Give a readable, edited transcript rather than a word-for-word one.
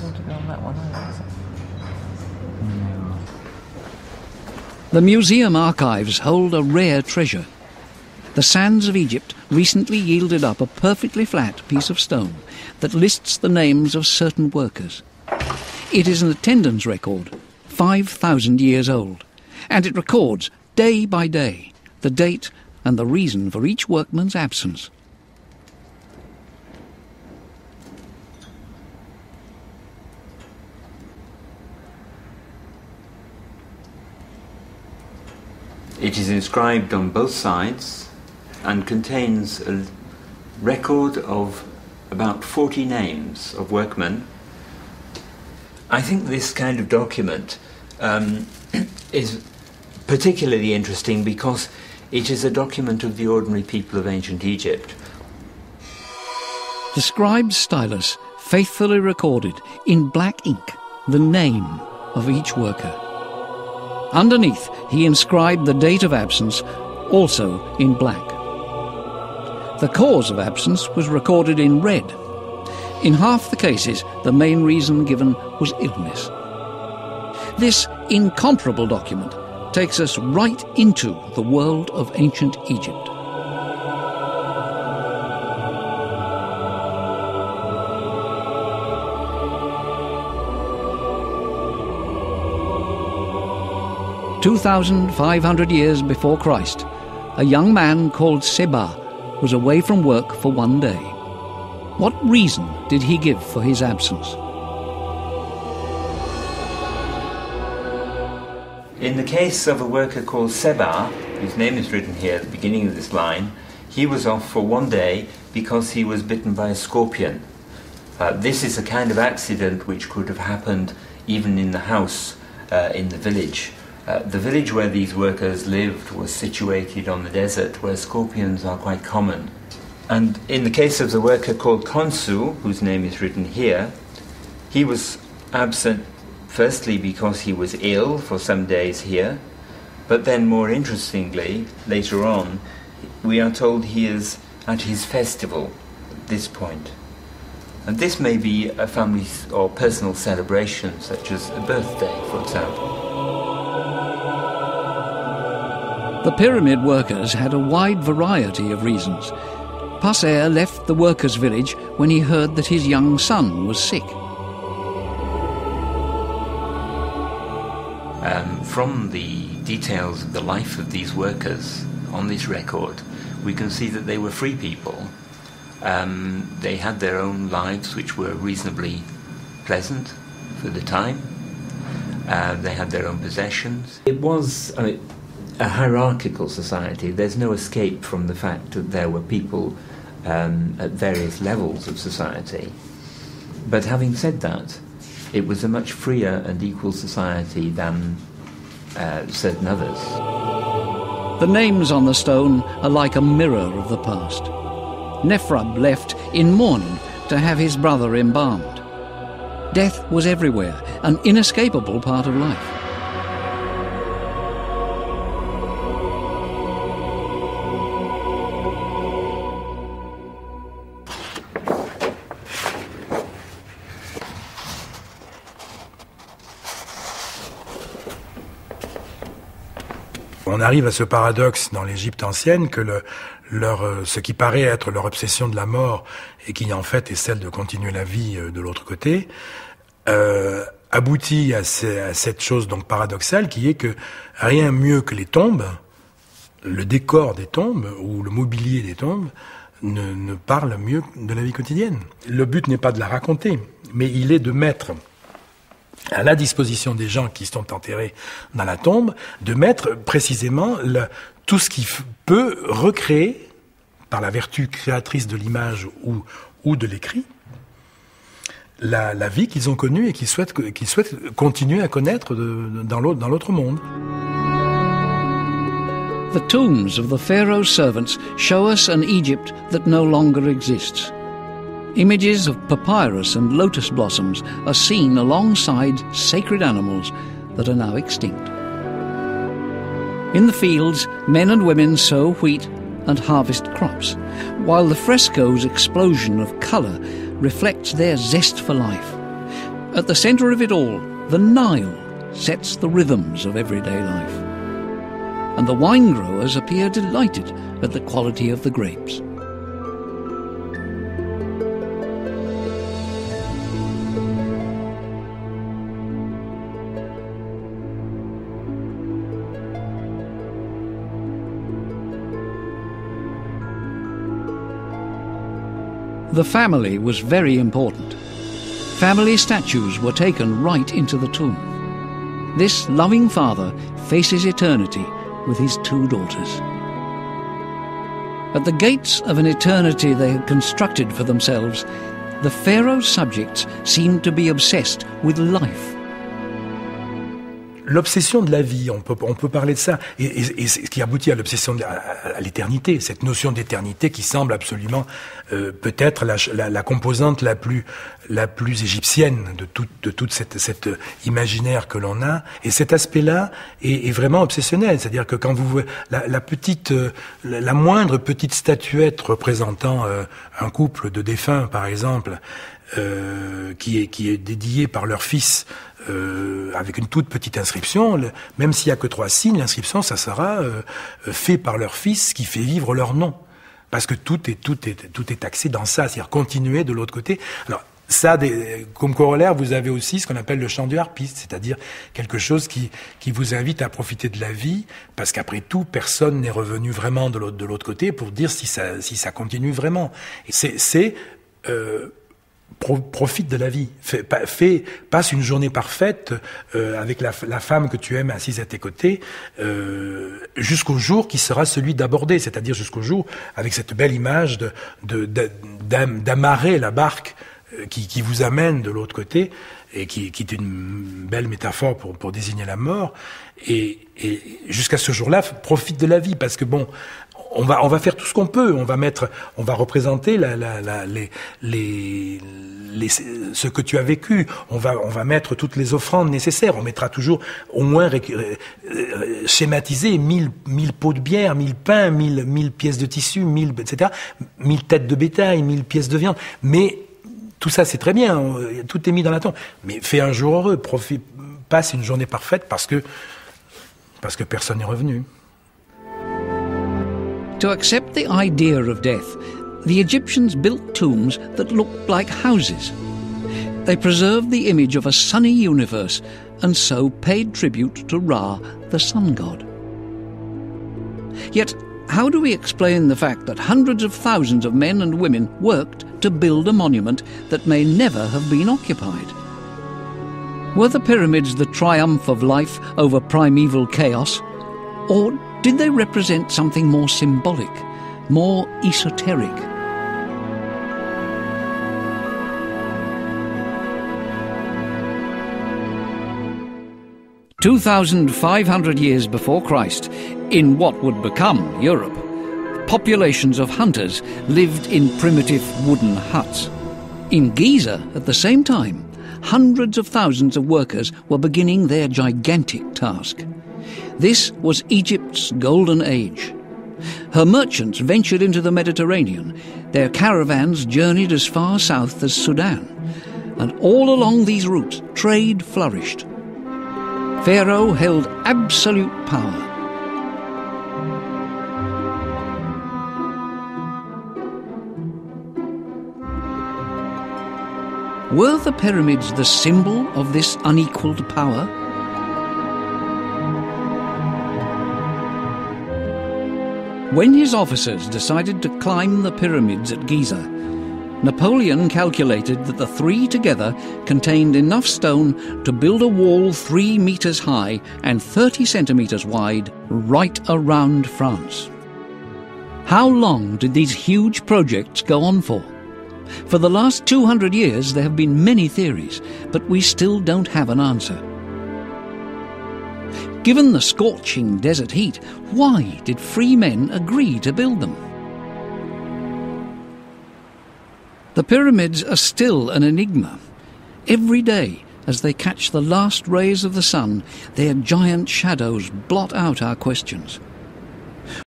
possible to go on that one either, is it? No. The museum archives hold a rare treasure. The sands of Egypt recently yielded up a perfectly flat piece of stone that lists the names of certain workers. It is an attendance record, 5,000 years old, and it records, day by day, the date and the reason for each workman's absence. It is inscribed on both sides and contains a record of about 40 names of workmen. I think this kind of document is particularly interesting because it is a document of the ordinary people of ancient Egypt. The scribe's stylus faithfully recorded in black ink the name of each worker. Underneath, he inscribed the date of absence, also in black. The cause of absence was recorded in red. In half the cases, the main reason given was illness. This incomparable document takes us right into the world of ancient Egypt. "2,500 years before Christ, a young man called Seba was away from work for one day. What reason did he give for his absence?" In the case of a worker called Seba, whose name is written here at the beginning of this line, he was off for one day because he was bitten by a scorpion. This is a kind of accident which could have happened even in the house in the village. The village where these workers lived was situated on the desert where scorpions are quite common. And in the case of the worker called Konsu, whose name is written here, he was absent firstly because he was ill for some days here, but then more interestingly, later on, we are told he is at his festival at this point. And this may be a family or personal celebration, such as a birthday, for example. The pyramid workers had a wide variety of reasons. Passer left the workers' village when he heard that his young son was sick. From the details of the life of these workers on this record, we can see that they were free people. They had their own lives which were reasonably pleasant for the time. They had their own possessions. It was a hierarchical society. There's no escape from the fact that there were people at various levels of society. But having said that, it was a much freer and equal society than certain others. The names on the stone are like a mirror of the past. Nephrab left in mourning to have his brother embalmed. Death was everywhere, an inescapable part of life. On arrive à ce paradoxe dans l'Égypte ancienne que ce qui paraît être leur obsession de la mort et qui en fait est celle de continuer la vie de l'autre côté, aboutit à cette chose donc paradoxale qui est que rien mieux que les tombes, le décor des tombes ou le mobilier des tombes ne parle mieux de la vie quotidienne. Le but n'est pas de la raconter, mais il est de mettre à la disposition des gens qui sont enterrés dans la tombe, de mettre précisément tout ce qui peut recréer, par la vertu créatrice de l'image ou de l'écrit, la vie qu'ils ont connue et qu'ils souhaitent continuer à connaître dans l'autre monde. The tombs of the Pharaoh's servants show us an Egypt that no longer exists. Images of papyrus and lotus blossoms are seen alongside sacred animals that are now extinct. In the fields, men and women sow wheat and harvest crops, while the fresco's explosion of colour reflects their zest for life. At the centre of it all, the Nile sets the rhythms of everyday life. And the wine growers appear delighted at the quality of the grapes. The family was very important. Family statues were taken right into the tomb. This loving father faces eternity with his two daughters. At the gates of an eternity they had constructed for themselves, the pharaoh's subjects seemed to be obsessed with life. L'obsession de la vie, on peut parler de ça, et ce qui aboutit à l'obsession à l'éternité, cette notion d'éternité qui semble absolument peut-être la composante la plus égyptienne de toute cette imaginaire que l'on a. Et cet aspect-là est vraiment obsessionnel, c'est-à-dire que quand vous voyez la moindre petite statuette représentant un couple de défunts, par exemple, qui est dédié par leur fils. Avec une toute petite inscription, même s'il n'y a que 3 signes, l'inscription, ça sera fait par leur fils qui fait vivre leur nom. Parce que tout est axé dans ça, c'est-à-dire continuer de l'autre côté. Alors, ça, comme corollaire, vous avez aussi ce qu'on appelle le chant du harpiste, c'est-à-dire quelque chose qui vous invite à profiter de la vie, parce qu'après tout, personne n'est revenu vraiment de l'autre côté pour dire si ça continue vraiment. Et profite de la vie, passe une journée parfaite avec la femme que tu aimes assise à tes côtés jusqu'au jour qui sera celui d'aborder, c'est-à-dire jusqu'au jour avec cette belle image d'amarrer la barque qui vous amène de l'autre côté et qui est une belle métaphore pour désigner la mort et jusqu'à ce jour-là profite de la vie parce que bon on va faire tout ce qu'on peut. On va représenter ce que tu as vécu. On va mettre toutes les offrandes nécessaires. On mettra toujours au moins schématiser 1000 pots de bière, 1000 pains, 1000 pièces de tissu, 1000 etc. 1000 têtes de bétail, 1000 pièces de viande. Mais tout ça c'est très bien. Tout est mis dans la tombe. Mais fais un jour heureux. Passe une journée parfaite parce que personne n'est revenu. To accept the idea of death, the Egyptians built tombs that looked like houses. They preserved the image of a sunny universe and so paid tribute to Ra, the sun god. Yet, how do we explain the fact that hundreds of thousands of men and women worked to build a monument that may never have been occupied? Were the pyramids the triumph of life over primeval chaos, or did they represent something more symbolic, more esoteric? "2,500 years before Christ, in what would become Europe, populations of hunters lived in primitive wooden huts. In Giza, at the same time, hundreds of thousands of workers were beginning their gigantic task. This was Egypt's golden age. Her merchants ventured into the Mediterranean. Their caravans journeyed as far south as Sudan. And all along these routes, trade flourished. Pharaoh held absolute power. Were the pyramids the symbol of this unequalled power? When his officers decided to climb the pyramids at Giza, Napoleon calculated that the 3 together contained enough stone to build a wall 3 meters high and 30 centimeters wide right around France. How long did these huge projects go on for? For the last 200 years there have been many theories, but we still don't have an answer. Given the scorching desert heat, why did free men agree to build them? The pyramids are still an enigma. Every day, as they catch the last rays of the sun, their giant shadows blot out our questions.